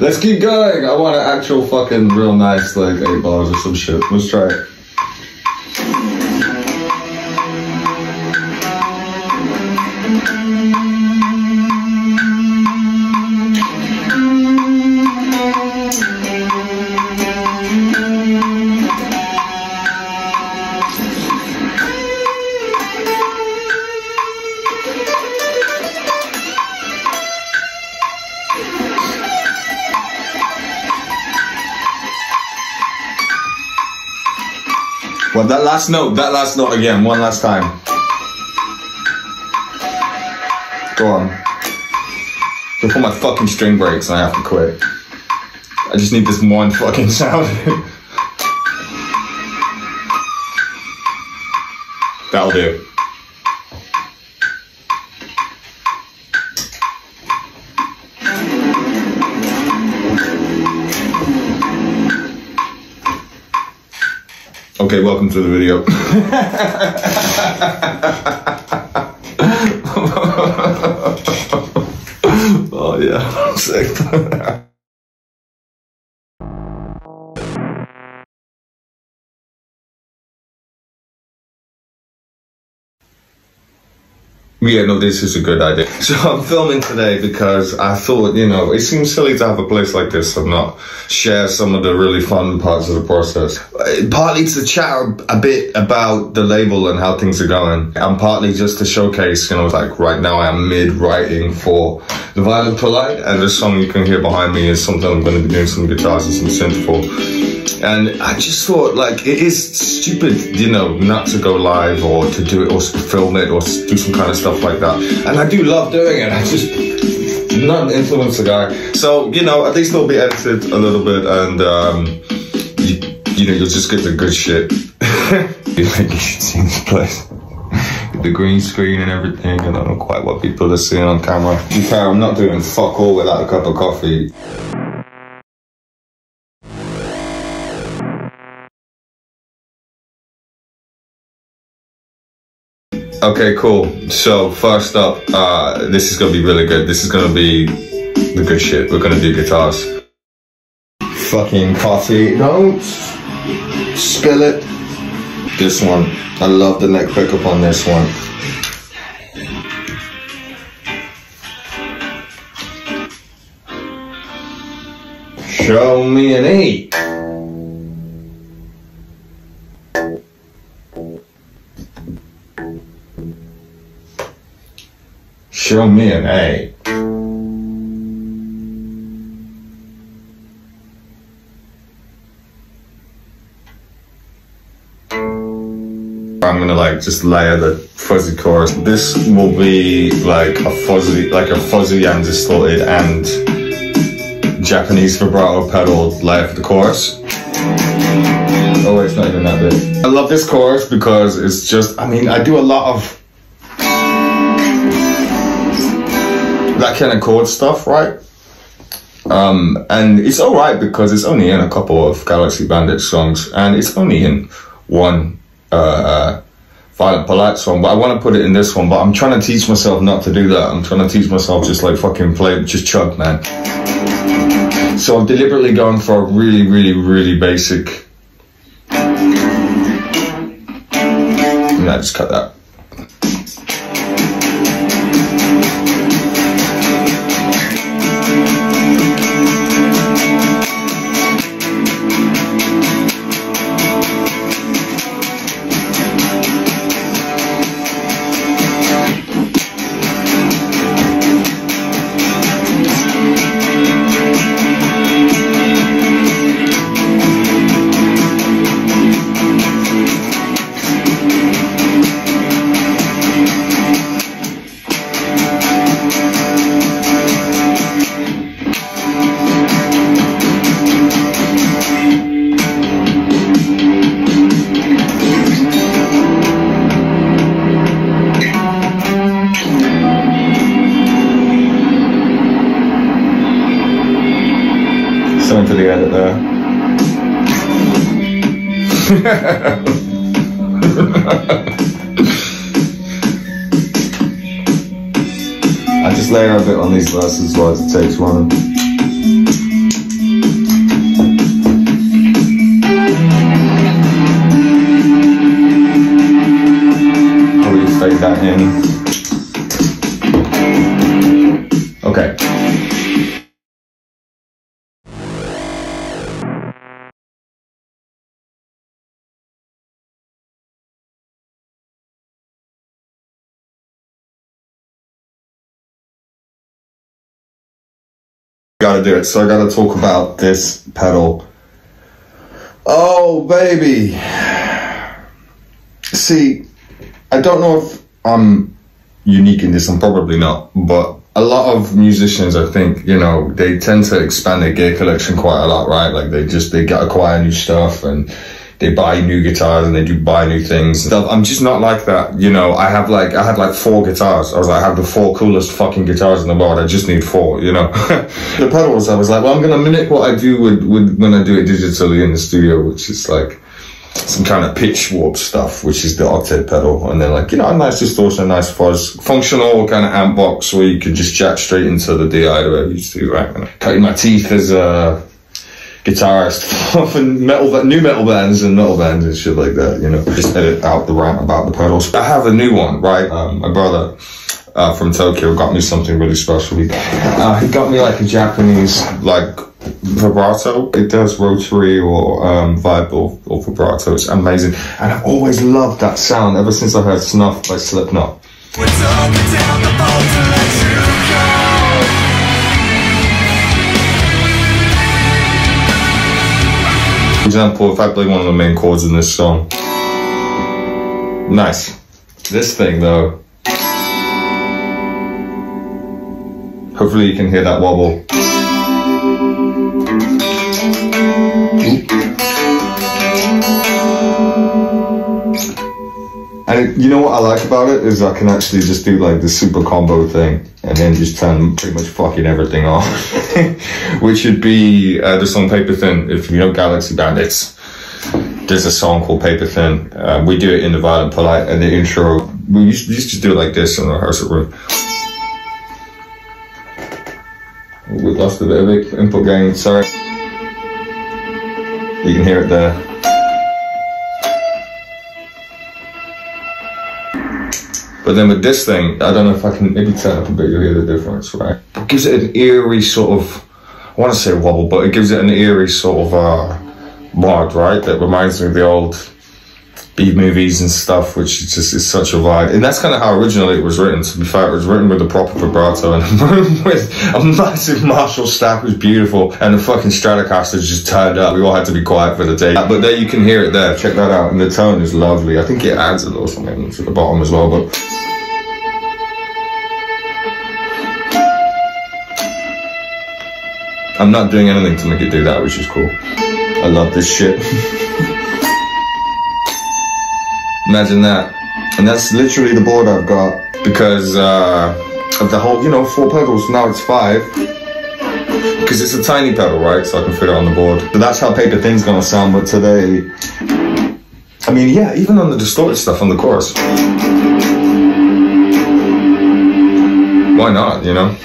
Let's keep going. I want an actual fucking real nice like 8 bars or some shit. Let's try it. Well, that last note again, one last time. Go on. Before my fucking string breaks and I have to quit. I just need this one fucking sound. That'll do. Okay, welcome to the video. Oh yeah, I'm sick. Yeah, no, this is a good idea. So I'm filming today because I thought, you know, it seems silly to have a place like this and not share some of the really fun parts of the process. Partly to chat a bit about the label and how things are going, and partly just to showcase, you know, like right now I'm mid-writing for the Violent Polite, and the song you can hear behind me is something I'm going to be doing some guitars and some synth for. And I just thought, like, it is stupid, you know, not to go live or to do it or to film it or do some kind of stuff like that. And I do love doing it. I just, not an influencer guy. So, you know, at least it'll be edited a little bit, and, you know, you'll just get the good shit. You should see this place. The green screen and everything. I don't know quite what people are seeing on camera. To be fair, I'm not doing fuck all without a cup of coffee. Okay, cool. So first up, this is gonna be really good. This is gonna be the good shit. We're gonna do guitars. Fucking coffee. Don't spill it. This one. I love the neck pickup on this one. Show me an 8. Show me an 8. I'm gonna like just layer the fuzzy chorus. This will be like a fuzzy and distorted and Japanese vibrato pedal layer for the chorus. Oh wait, it's not even that bit. I love this chorus because it's just, I mean, I do a lot of that kind of chord stuff, right? And it's alright because it's only in a couple of Galaxy Bandit songs, and it's only in one Violent Polite song, but I want to put it in this one, but I'm trying to teach myself not to do that. I'm trying to teach myself just like fucking play, just chug, man. So I'm deliberately going for a really, really, really basic. Nah, just cut that. Something to the edit there. I just layer a bit on these verses while it takes one. fade that in. Okay. Gotta do it. So I gotta talk about this pedal. Oh, baby. See, I don't know if I'm unique in this, I'm probably not, but a lot of musicians, I think, you know, they tend to expand their gear collection quite a lot, right? Like they acquire new stuff and they buy new guitars and they do buy new things. I'm just not like that, you know. I had like 4 guitars. I was like, I have the 4 coolest fucking guitars in the world. I just need 4, you know. The pedals, I was like, well, I'm gonna mimic what I do with when I do it digitally in the studio, which is like some kind of pitch warp stuff, which is the octave pedal, and then like, you know, a nice distortion, a nice fuzz, functional kind of amp box where you could just jack straight into the DI the way I used to, right? And cutting my teeth as a guitarist for new metal bands and shit like that, you know. Just edit out the rant about the pedals. I have a new one, right? My brother from Tokyo got me something really special. He got me like a Japanese like vibrato. It does rotary or vibe or vibrato. It's amazing, and I've always loved that sound ever since I heard Snuff by Slipknot. We're talking down the boat to let you go. For example, if I play one of the main chords in this song. Nice. This thing though. Hopefully you can hear that wobble. And you know what I like about it is I can actually just do like the super combo thing and then just turn pretty much fucking everything off. Which would be the song Paper Thin. If you know Galaxy Bandits, there's a song called Paper Thin. We do it in the Violent Polite, and the intro, we used to do it like this in the rehearsal room. We lost a bit of input gain, sorry. You can hear it there. But then with this thing, I don't know if I can maybe turn up a bit, you'll hear the difference, right? It gives it an eerie sort of, I want to say wobble, but it gives it an eerie sort of mod, right? That reminds me of the old B-movies and stuff, which is such a vibe. And that's kind of how originally it was written. To be fair, it was written with a proper vibrato and with a massive Marshall stack, was beautiful, and the fucking Stratocaster just turned up. We all had to be quiet for the day. But there you can hear it there, check that out, and the tone is lovely. I think it adds a little something to the bottom as well, but I'm not doing anything to make it do that, which is cool. I love this shit. Imagine that. And that's literally the board I've got because of the whole, you know, 4 pedals. Now it's 5 because it's a tiny pedal, right? So I can fit it on the board. So that's how Paper Thin's gonna sound. But today, I mean, yeah, even on the distorted stuff on the chorus, why not, you know?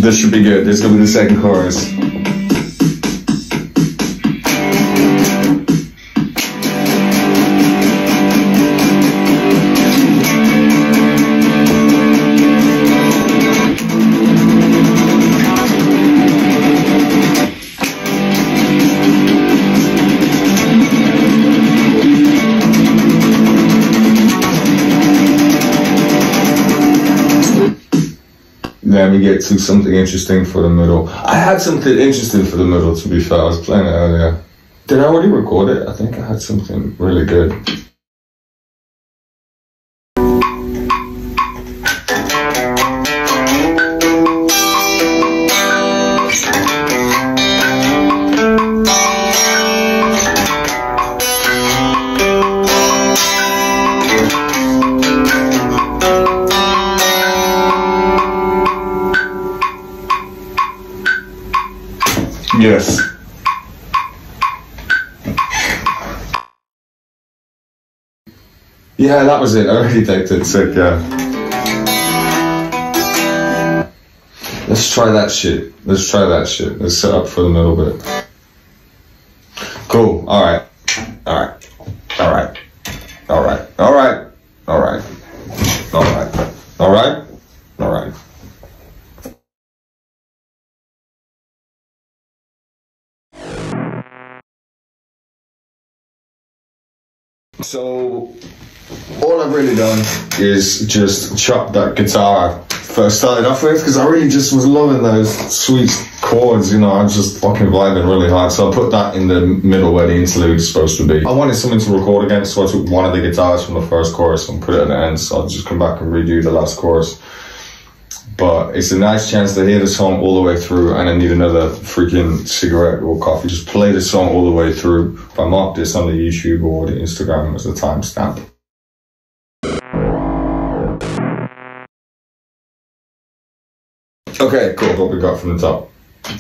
This should be good. This is gonna be the second chorus. Let me get to something interesting for the middle. I had something interesting for the middle, to be fair. I was playing it earlier. Did I already record it? I think I had something really good. Yes. Yeah, that was it. I already typed it. Sick, yeah. Let's try that shit. Let's try that shit. Let's set up for the middle bit. Cool. Alright. Alright. Alright. Alright. Alright. Alright. Alright. Alright. Alright. So, all I've really done is just chop that guitar first started off with, because I really just was loving those sweet chords, you know, I was just fucking vibing really hard. So I put that in the middle where the interlude is supposed to be. I wanted something to record against, so I took one of the guitars from the first chorus and put it at the end, so I'll just come back and redo the last chorus. But it's a nice chance to hear the song all the way through, and I need another freaking cigarette or coffee. Just play the song all the way through. If I mark this on the YouTube or the Instagram as a timestamp. Okay, cool. What we got from the top.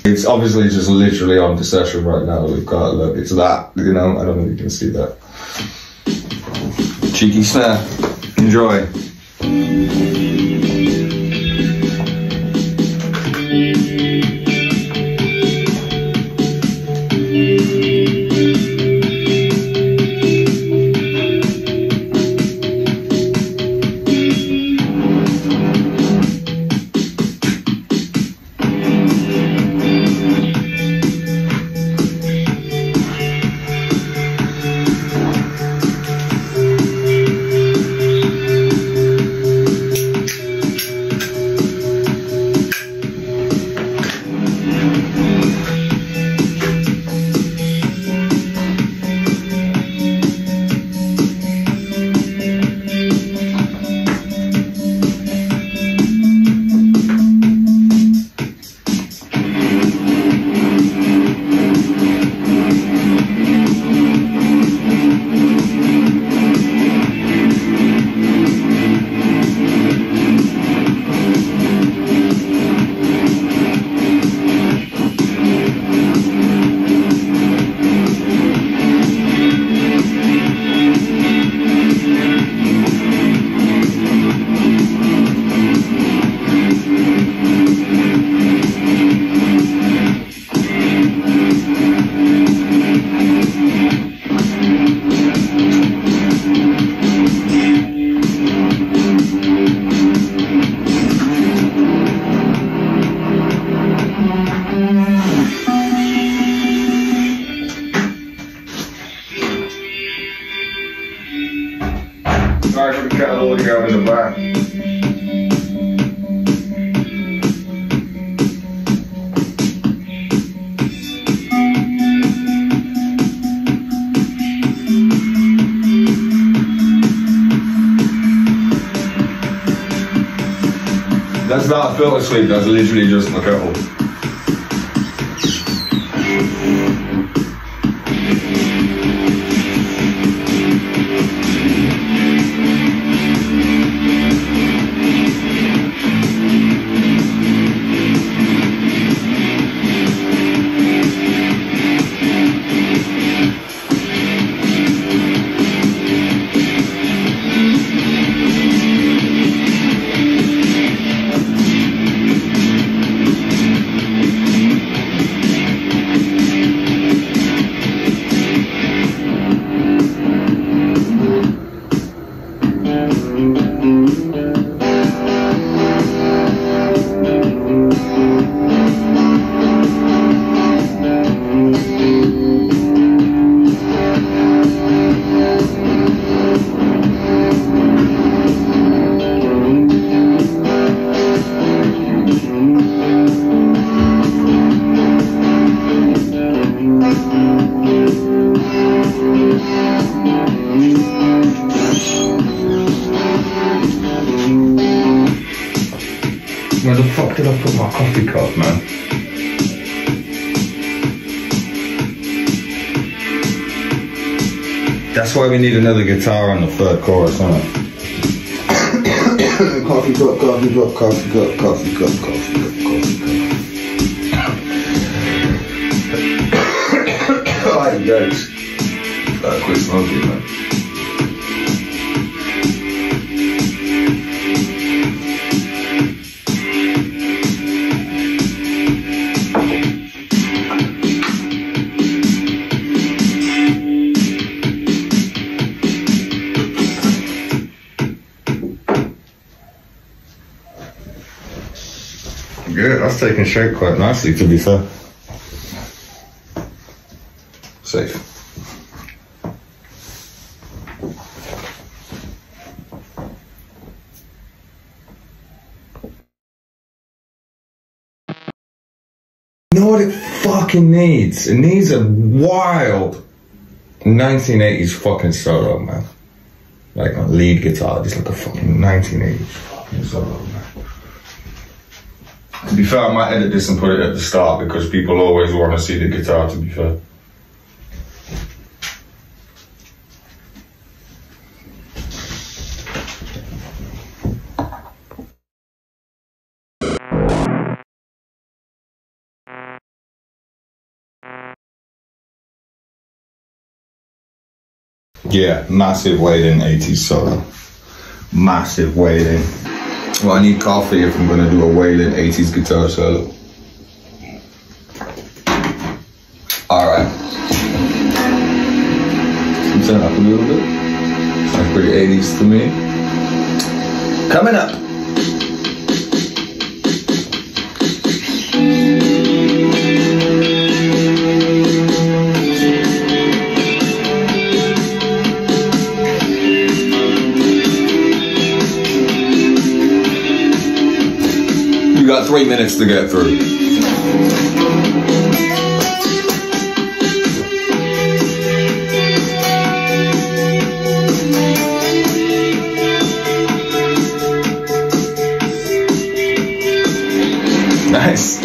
It's obviously just literally on the session right now. We've got, look, it's that, you know, I don't know if you can see that. Cheeky snare. Enjoy. Sorry for the cat holding out in the back. That's not a filter sweep, that's literally just my kettle. Where the fuck did I put my coffee cup, man? That's why we need another guitar on the third chorus, isn't it? Coffee cup, coffee cup, coffee cup, coffee cup, coffee cup, coffee cup. Alright, guys. Quit smoking, man. That's taking shape quite nicely, to be fair. Safe. You know what it fucking needs? It needs a wild 1980s fucking solo, man. Like a lead guitar, just like a fucking 1980s fucking solo, man. To be fair, I might edit this and put it at the start because people always want to see the guitar, to be fair. Yeah, massive Wailing 80s solo. Massive Wailing. Well, I need coffee if I'm going to do a Wailing 80s guitar solo. Alright. Turn up a little bit. Sounds pretty 80s to me. Coming up. You got 3 minutes to get through. Nice.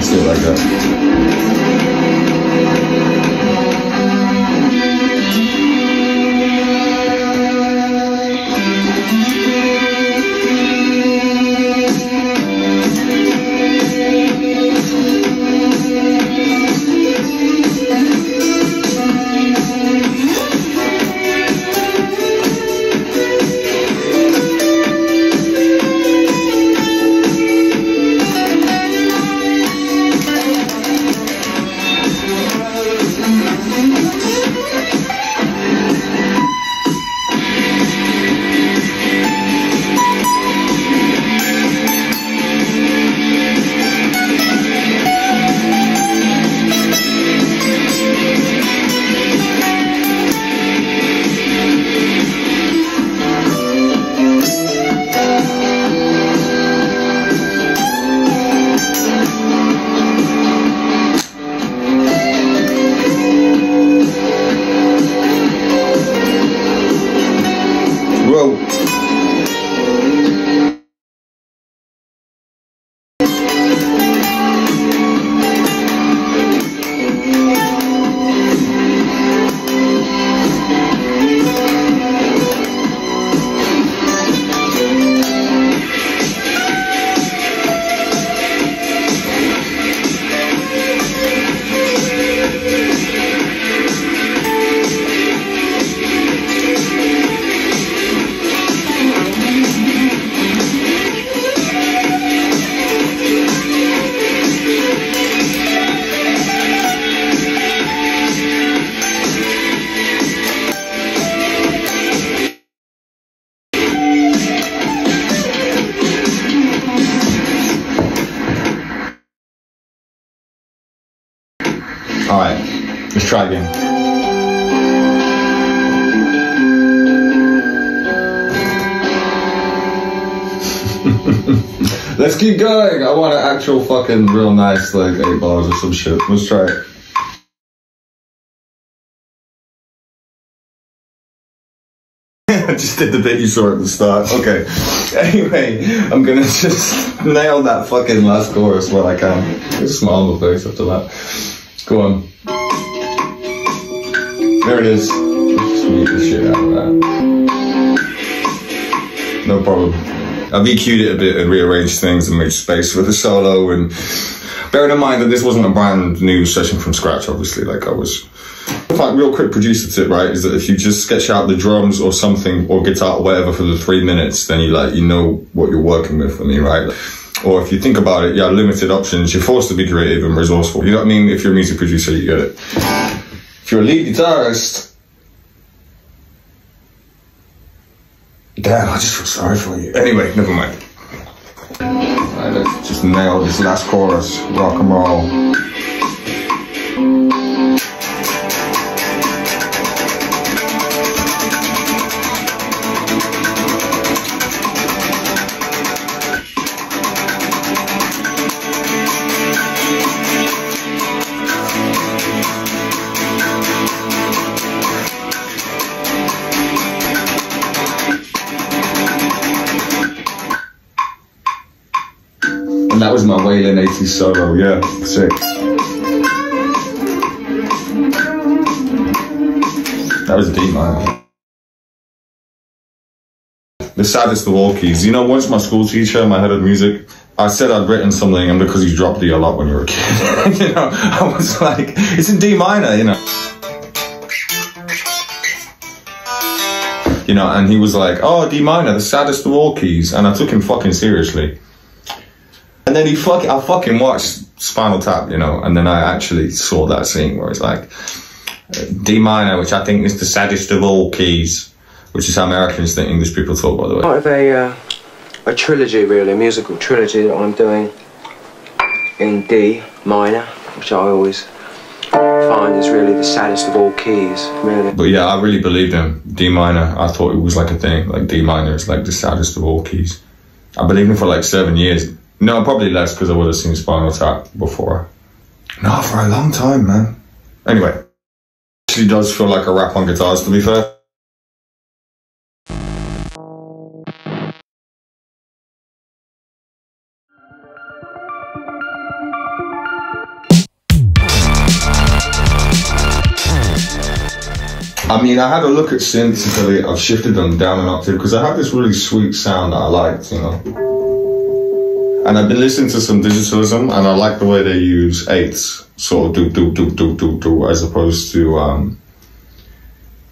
Still like that. Alright, let's try again. Let's keep going. I want an actual fucking real nice like 8 bars or some shit. Let's try it. I just did the bit you saw at the start. Okay. Anyway, I'm gonna just nail that fucking last chorus when I can. Just smile on my face after that. Go on. There it is. Just beat the shit out of that. No problem. I've EQ'd it a bit and rearranged things and made space for the solo, and bearing in mind that this wasn't a brand new session from scratch, obviously, like I was. In fact, real quick producer tip, right, is that if you just sketch out the drums or something, or guitar or whatever for the 3 minutes, then you know what you're working with for me, right? Or if you think about it, yeah, limited options, you're forced to be creative and resourceful. You know what I mean? If you're a music producer, you get it. If you're a lead guitarist, damn, I just feel sorry for you. Anyway, never mind. Just nailed this last chorus, rock and roll. And that was my Wailing 80s solo, yeah, sick. That was D minor. The saddest of all keys. You know, once my school teacher, my head of music, I said I'd written something, and because you dropped D a lot when you were a kid, you know, I was like, it's in D minor, you know. You know, and he was like, oh, D minor, the saddest of all keys. And I took him fucking seriously. And then I fucking watched Spinal Tap, you know, and then I actually saw that scene where it's like, D minor, which I think is the saddest of all keys, which is how Americans think English people talk, by the way. Part of a trilogy, really, a musical trilogy that I'm doing in D minor, which I always find is really the saddest of all keys, really. But yeah, I really believed him. D minor, I thought it was like a thing, like D minor is like the saddest of all keys. I believed him for like 7 years. No, probably less because I would have seen Spinal Tap before. No, for a long time, man. Anyway, it actually does feel like a rap on guitars, to be fair. I mean, I had a look at synths until I've shifted them down an octave because I have this really sweet sound that I liked, you know. And I've been listening to some digitalism, and I like the way they use eighths, sort of do, as opposed to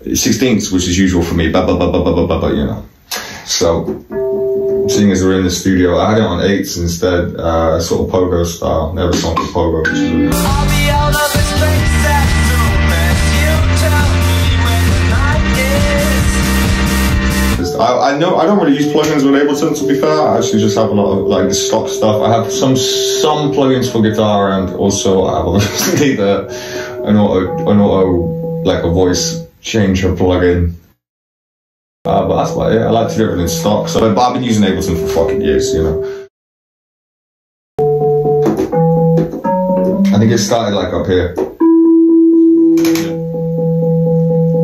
16ths, which is usual for me, you know. So, seeing as we're in the studio, I had it on eighths instead, sort of pogo style. Never song with pogo, which is really nice. I know I don't really use plugins with Ableton, to be fair. I actually just have a lot of like the stock stuff. I have some plugins for guitar, and also I have obviously an auto like a voice changer plugin. But that's why, yeah, I like to do everything in stock. So, but I've been using Ableton for fucking years, you know. I think it started like up here.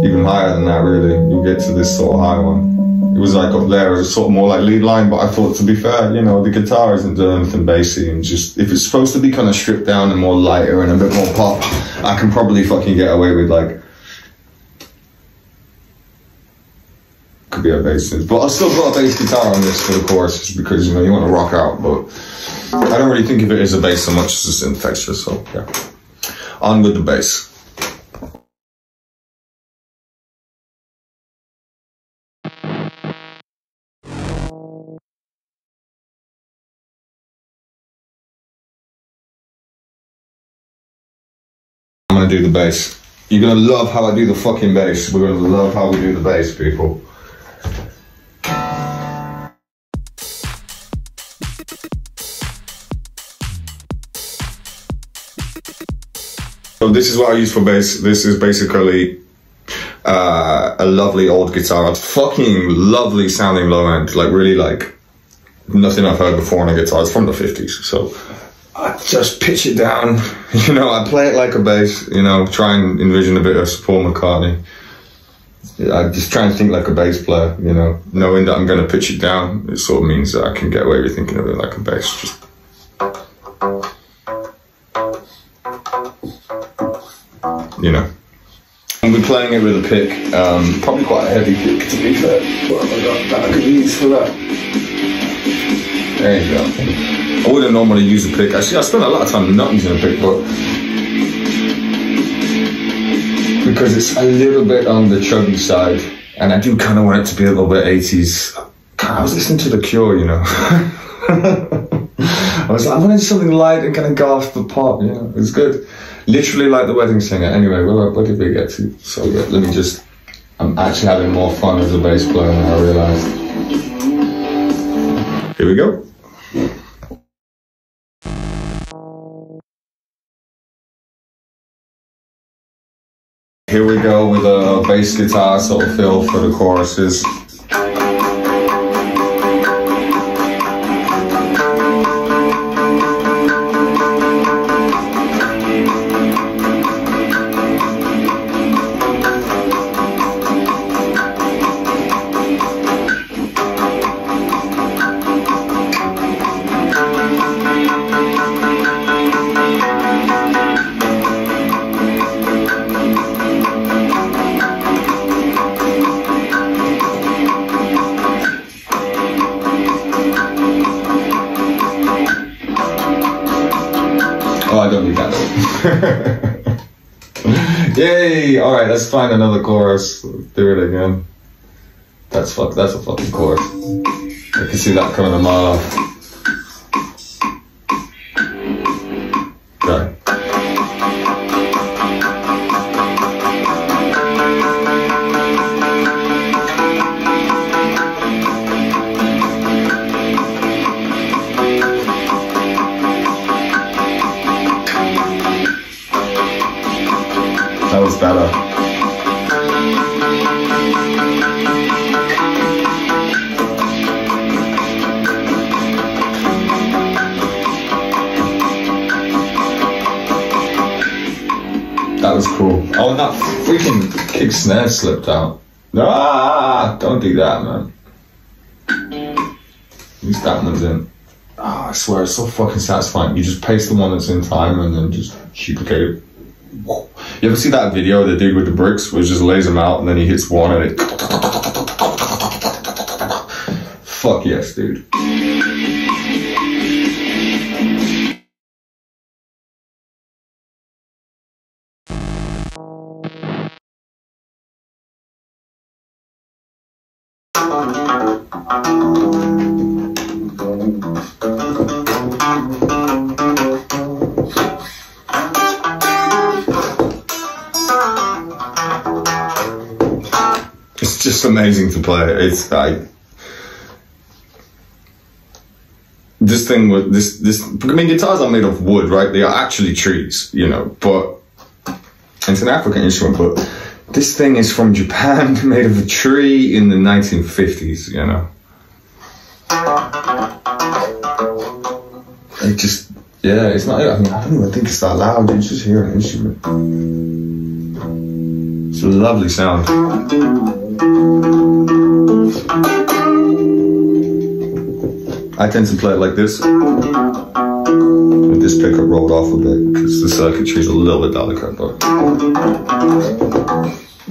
Even higher than that, really. You get to this sort of high one. It was like up there, it was sort of more like lead line, but I thought, to be fair, you know, the guitar isn't doing anything bassy, and just, if it's supposed to be kind of stripped down and more lighter and a bit more pop, I can probably fucking get away with like, could be a bass, but I still got a bass guitar on this for the chorus, just because, you know, you want to rock out, but I don't really think of it as a bass so much as a synth texture, so yeah. On with the bass. I'm gonna do the bass. You're gonna love how I do the fucking bass. We're gonna love how we do the bass, people. So this is what I use for bass. This is basically a lovely old guitar. A fucking lovely sounding low end. Like really like nothing I've heard before on a guitar. It's from the 50s. So I just pitch it down, you know, I play it like a bass, you know, try and envision a bit of Paul McCartney. I just try and think like a bass player, you know, knowing that I'm going to pitch it down, it sort of means that I can get away with thinking of it like a bass. Just you know. And we're playing it with a pick, probably quite a heavy pick to be fair. What have I got that I could use for that? There you go. I wouldn't normally use a pick. Actually, I spend a lot of time not using a pick, but because it's a little bit on the chubby side, and I do kind of want it to be a little bit 80s. God, I was listening to The Cure, you know. I was like, I wanted something light and kind of goth but pop, you know. It was good. Literally like The Wedding Singer. Anyway, where did we get to? So yeah, let me just, I'm actually having more fun as a bass player than I realised. Here we go. to go with a bass guitar sort of feel for the choruses. Oh, I don't need that. Yay! Alright, let's find another chorus. Do it again. That's a fucking chorus. I can see that coming a mile off. Okay. That was better. That was cool. Oh, and that freaking kick snare slipped out. Ah, don't do that, man. At least that one's in. Ah, I swear, it's so fucking satisfying. You just paste the one that's in time and then just duplicate it. Whoa. You ever see that video the dude with the bricks where he just lays them out and then he hits one and it... Fuck yes, dude. It's just amazing to play. It's like this thing with this. I mean, guitars are made of wood, right? They are actually trees, you know. But it's an African instrument. But this thing is from Japan, made of a tree in the 1950s. You know. It just, yeah. It's not. I mean, I don't even think it's that loud. You just hear an instrument. It's a lovely sound. I tend to play it like this, with this pickup rolled off a bit, because the circuitry is a little bit delicate, but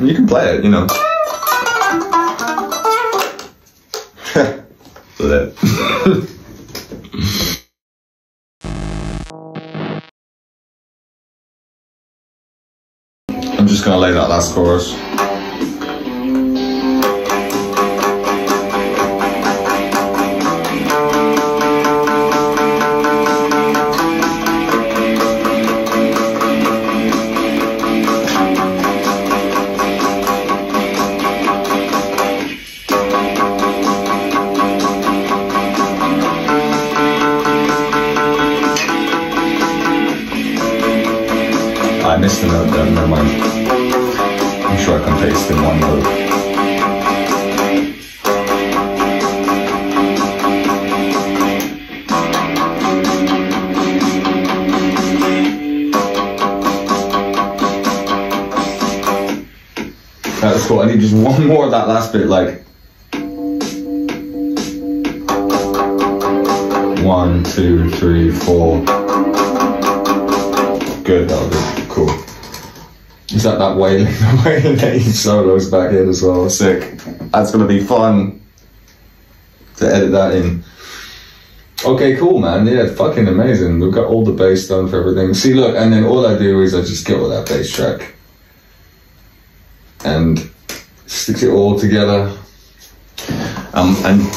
you can play it, you know. Lit. I'm just gonna lay that last chorus. I missed a note there, never mind. I'm sure I can paste in one note. That was cool. I need just one more of that last bit, like 1, 2, 3, 4. Good, that'll do. Cool. Is that Wailing? The Wailing solos back in as well. Sick. That's gonna be fun to edit that in. Okay, cool, man. Yeah, fucking amazing. We've got all the bass done for everything. See, look, and then all I do is I just get with that bass track and stick it all together and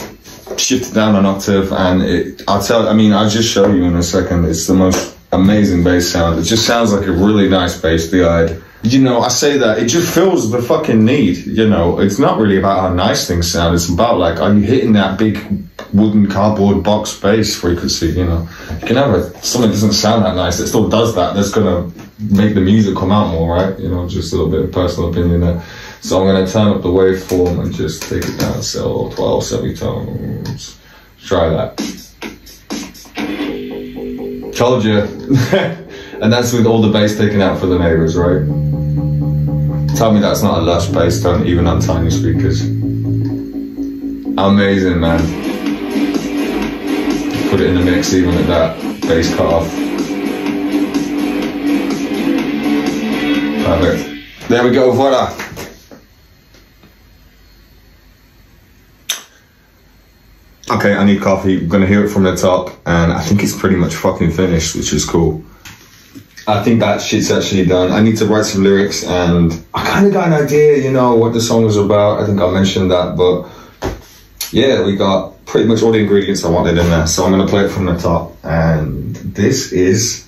shift it down an octave, and I'll just show you in a second. It's the most amazing bass sound. It just sounds like a really nice bass, the-eyed you know, I say that, it just fills the fucking need, you know. It's not really about how nice things sound, it's about, like, are you hitting that big wooden cardboard box bass frequency, you know. You can have something that doesn't sound that nice, it still does that, that's gonna make the music come out more, right? You know, just a little bit of personal opinion there. So I'm gonna turn up the waveform and just take it down, so 12 semitones. Try that. Told you. And that's with all the bass taken out for the neighbors, right? Tell me that's not a lush bass tone, even on tiny speakers. Amazing, man. Put it in the mix even at that bass cut off. Perfect. There we go, voila. Okay, I need coffee. I'm gonna hear it from the top, and I think it's pretty much fucking finished, which is cool. I think that shit's actually done. I need to write some lyrics, and I kind of got an idea, you know, what the song was about. I think I mentioned that, but yeah, we got pretty much all the ingredients I wanted in there. So I'm gonna play it from the top, and this is...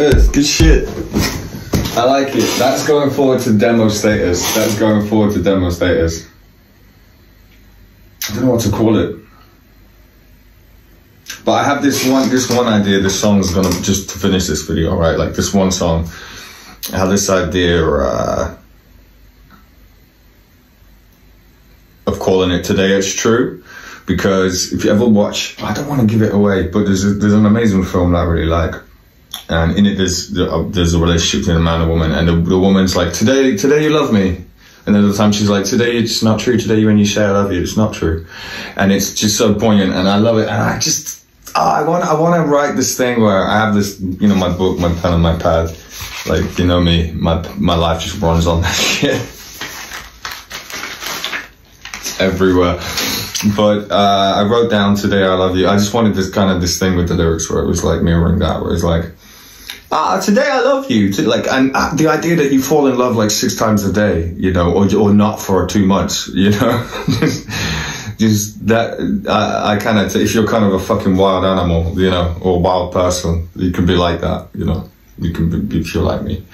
Good shit. I like it. That's going forward to demo status. That's going forward to demo status. I don't know what to call it. But I have this one idea. This song's gonna, just to finish this video, right? Like this one song, I have this idea of calling it "Today It's True," because if you ever watch, I don't want to give it away, but there's an amazing film that I really like, and in it there's a relationship between a man and a woman, and the woman's like, today you love me. And then the time she's like, today it's not true. Today when you say I love you, it's not true. And it's just so poignant, and I love it. And I just, I want to write this thing where I have this, you know, my book, my pen and my pad. Like, you know me, my life just runs on that shit. It's everywhere. But I wrote down today I love you. I just wanted this kind of this thing with the lyrics where it was like mirroring that, where it's like, today I love you. And the idea that you fall in love like 6 times a day, you know, or not for 2 months, you know, just that, I kind of, if you're kind of a fucking wild animal, you know, or a wild person, you can be like that, you know, you can be, if you're like me,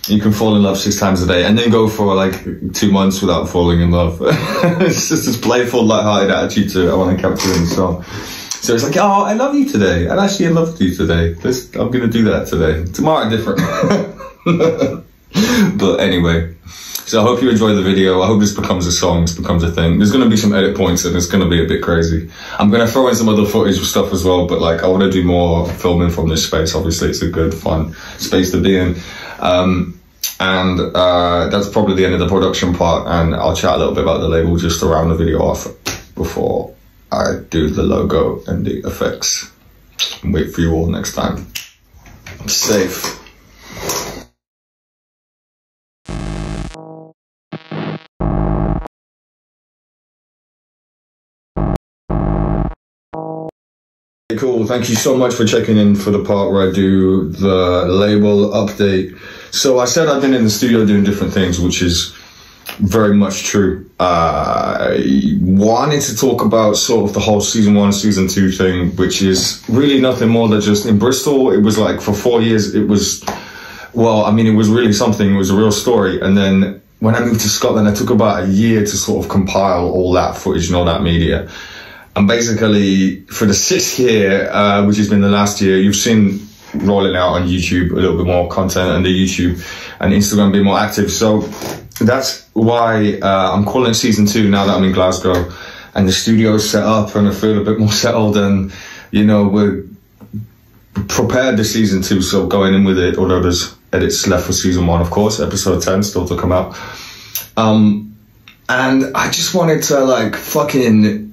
you can fall in love 6 times a day and then go for like 2 months without falling in love. It's just this playful, lighthearted attitude to it I want to capture in the song. So it's like, oh, I love you today. And actually, I loved you today. I'm going to do that today. Tomorrow, different. But anyway, so I hope you enjoy the video. I hope this becomes a song, this becomes a thing. There's going to be some edit points and it's going to be a bit crazy. I'm going to throw in some other footage stuff as well, but like, I want to do more filming from this space. Obviously, it's a good, fun space to be in. That's probably the end of the production part. And I'll chat a little bit about the label just to round the video off before I do the logo and the effects. And wait for you all next time. Safe. Cool, thank you so much for checking in for the part where I do the label update. So I said I've been in the studio doing different things, which is very much true. I wanted to talk about sort of the whole season 1, season 2 thing, which is really nothing more than just in Bristol. It was like for 4 years, it was, well, I mean, it was really something. It was a real story. And then when I moved to Scotland, I took about a year to sort of compile all that footage and all that media. And basically for the 6th year, which has been the last year, you've seen rolling out on YouTube a little bit more content and the YouTube and Instagram being more active. So that's why I'm calling it season 2 now that I'm in Glasgow and the studio is set up and I feel a bit more settled and, you know, we're prepared for season 2. So going in with it, although there's edits left for season 1, of course, episode 10 still to come out. And I just wanted to like fucking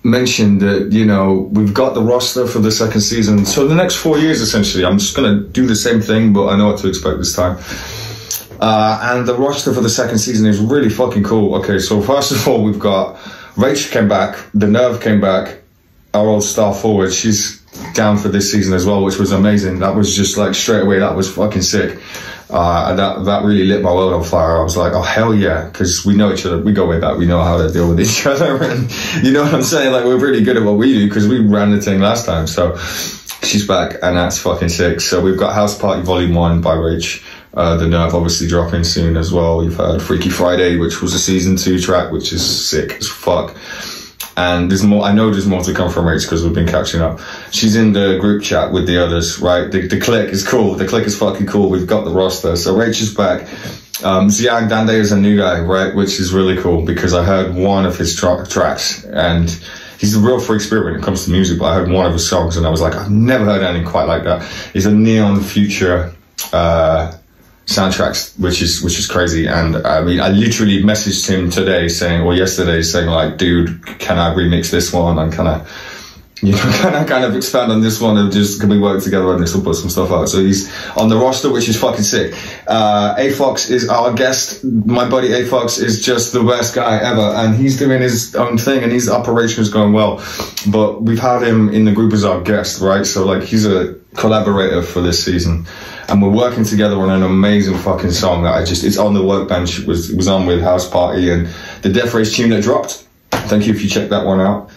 mention that, you know, we've got the roster for the 2nd season. So the next 4 years, essentially, I'm just going to do the same thing, but I know what to expect this time. And the roster for the 2nd season is really fucking cool. Okay, so first of all, we've got Rach came back, The Nerve came back, our old star forward. She's down for this season as well, which was amazing. That was just like straight away, that was fucking sick. And that really lit my world on fire. I was like, oh hell yeah, because we know each other, we go with that, we know how to deal with each other, and you know what I'm saying, like we're really good at what we do because we ran the thing last time. So she's back and that's fucking sick. So we've got House Party Volume 1 by Rach, The Nerve obviously dropping soon as well. You've heard Freaky Friday, which was a season 2 track, which is sick as fuck. And there's more, I know there's more to come from Rach because we've been catching up. She's in the group chat with the others, right? The clique is cool. The clique is fucking cool. We've got the roster. So Rach is back. Ziag Dande is a new guy, right? Which is really cool because I heard one of his tracks and he's a real freak spirit when it comes to music, but I heard one of his songs and I was like, I've never heard anything quite like that. He's a Neon Future, soundtracks, which is crazy. And I mean, I literally messaged him today saying, or yesterday saying like, dude, can I remix this one and can I, you know, kind of expand on this one and just can we work together on this? We'll put some stuff out. So he's on the roster, which is fucking sick. A-Fox is our guest. My buddy A-Fox is just the best guy ever and he's doing his own thing and his operation is going well. But we've had him in the group as our guest, right? So like he's a collaborator for this season. And we're working together on an amazing fucking song that it's on the workbench. It was on with House Party and the Death Race tune that dropped. Thank you if you check that one out.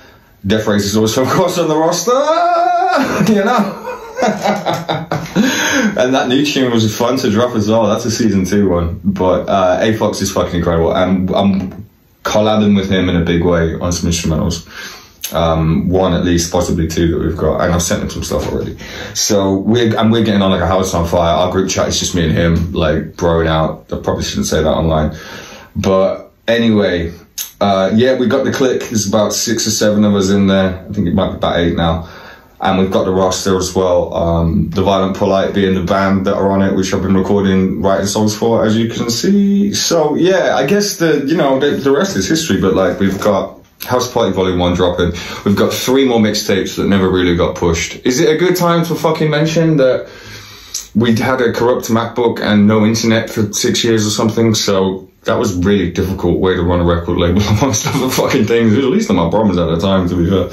Death Race is also, of course, on the roster, you know. And that new tune was fun to drop as well. That's a season 2 one. But A-Fox is fucking incredible. And I'm collabing with him in a big way on some instrumentals. 1 at least, possibly 2 that we've got, and I've sent him some stuff already. So we're getting on like a house on fire. Our group chat is just me and him, like broing out. I probably shouldn't say that online, but anyway, yeah, we got the click. There's about 6 or 7 of us in there. I think it might be about 8 now, and we've got the roster as well. The Violent Polite being the band that are on it, which I've been writing songs for, as you can see. So yeah, I guess the rest is history. But like, we've got House Party Volume 1 dropping. We've got 3 more mixtapes that never really got pushed. Is it a good time to fucking mention that we had a corrupt MacBook and no internet for 6 years or something? So that was really difficult way to run a record label amongst other fucking things. It was at least not my problems at the time, to be fair.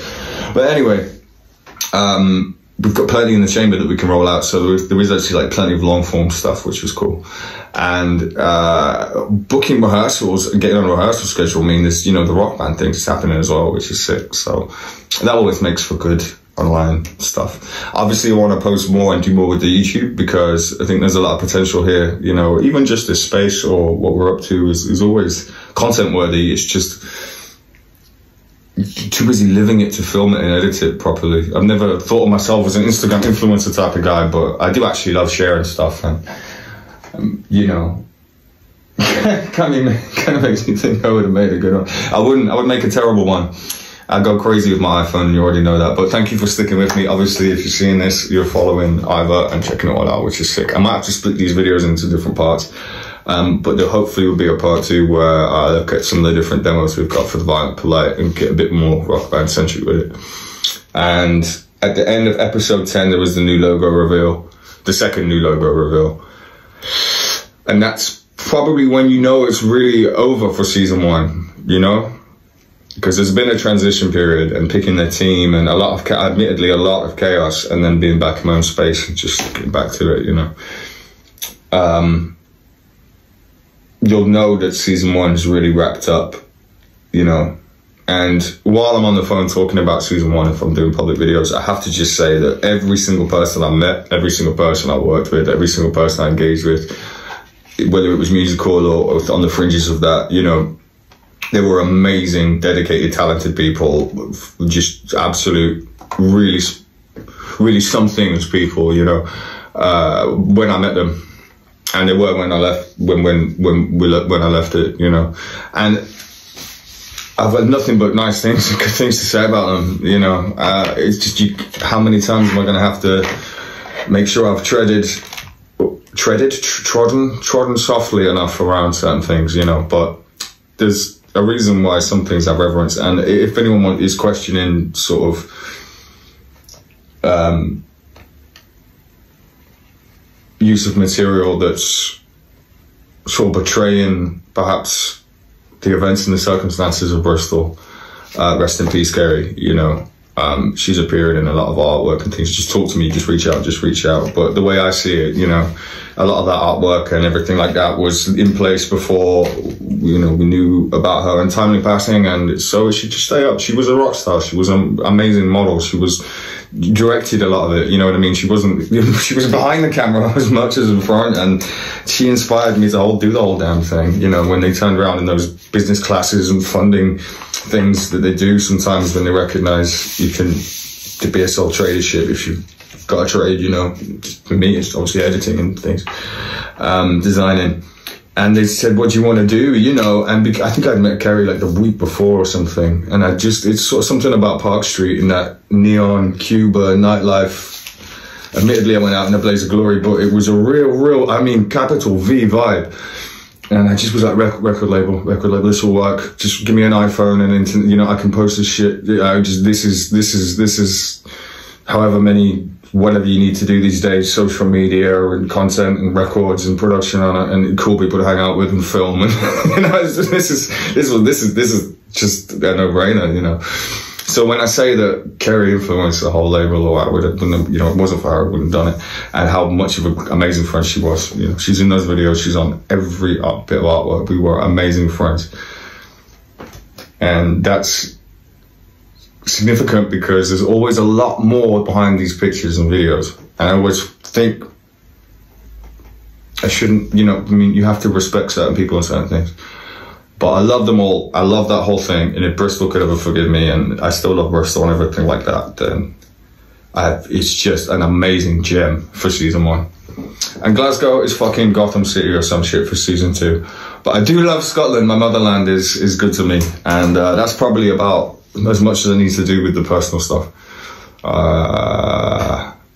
But anyway, we've got plenty in the chamber that we can roll out. So there is actually like plenty of long form stuff, which was cool. And booking rehearsals and getting on a rehearsal schedule mean this, the rock band thing is happening as well, which is sick. So that always makes for good online stuff. Obviously I want to post more and do more with the YouTube, because I think there's a lot of potential here. Even just this space or what we're up to is always content worthy. It's just too busy living it to film it and edit it properly. I've never thought of myself as an Instagram influencer type of guy, but I do actually love sharing stuff, and kind of makes me think I would have made a good one. I would make a terrible one. I go crazy with my iPhone, and you already know that. But thank you for sticking with me. Obviously, if you're seeing this, you're following YYIVU and checking it all out, which is sick. I might have to split these videos into different parts, but there hopefully will be a part 2 where I look at some of the different demos we've got for the Violent Polite and get a bit more rock band centric with it. And at the end of episode 10, there was the new logo reveal, the second new logo reveal. And that's probably when it's really over for season 1, because there's been a transition period and picking their team and admittedly a lot of chaos, and then being back in my own space and just getting back to it, You'll know that season 1 is really wrapped up, and while I'm on the phone talking about season 1, if I'm doing public videos, I have to just say that every single person I met, every single person I worked with, every single person I engaged with, whether it was musical or on the fringes of that, they were amazing, dedicated, talented people, just absolute, really, really some things people, when I met them, and they were when I left, when I left it, and I've had nothing but nice things and good things to say about them, it's just, how many times am I going to have to make sure I've trodden softly enough around certain things, but there's a reason why some things have reverence. And if anyone is questioning sort of use of material that's sort of betraying perhaps the events and the circumstances of Bristol, rest in peace, Carrie, she's appeared in a lot of artwork and things. Just talk to me, just reach out. But the way I see it, a lot of that artwork and everything like that was in place before, we knew about her untimely passing, and so it should just stay up. She was a rock star. She was an amazing model. She was directed a lot of it, you know what I mean? She was behind the camera as much as in front, and she inspired me to do the whole damn thing, when they turned around in those business classes and funding things that they do sometimes when they recognize you can the BSL tradership if you've got a trade, for me it's obviously editing and things, designing. And they said, what do you want to do? And I think I'd met Kerry like the week before or something. And it's sort of something about Park Street and that neon Cuba nightlife. Admittedly, I went out in a blaze of glory, but it was a real, capital V vibe. And I just was like, record label, this will work. Just give me an iPhone and I can post this shit. This is however many, whatever you need to do these days, social media and content and records and production on it, and cool people to hang out with and film. And this is just a no-brainer, So when I say that Kerry influenced the whole label, or I would have done it, it wasn't for her, I wouldn't have done it, and how much of an amazing friend she was. She's in those videos, she's on every bit of artwork. We were amazing friends, and that's significant because there's always a lot more behind these pictures and videos, And I always think I shouldn't, you know, I mean, you have to respect certain people and certain things. But I love them all. I love that whole thing. And if Bristol could ever forgive me, and I still love Bristol and everything like that, then it's just an amazing gem for season 1. And Glasgow is fucking Gotham City or some shit for season 2. But I do love Scotland. My motherland is good to me. And that's probably about as much as I need to do with the personal stuff.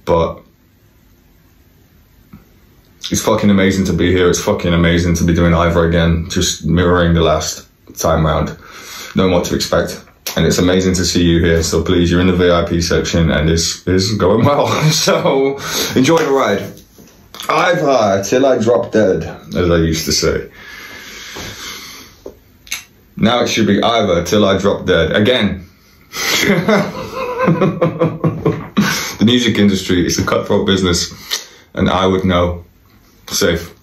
But it's fucking amazing to be here. It's fucking amazing to be doing YYIVU again, just mirroring the last time round, knowing what to expect. And it's amazing to see you here. So please, you're in the VIP section and it's going well. So enjoy the ride. YYIVU till I drop dead, as I used to say. Now it should be YYIVU till I drop dead again. The music industry is a cutthroat business, and I would know. Safe.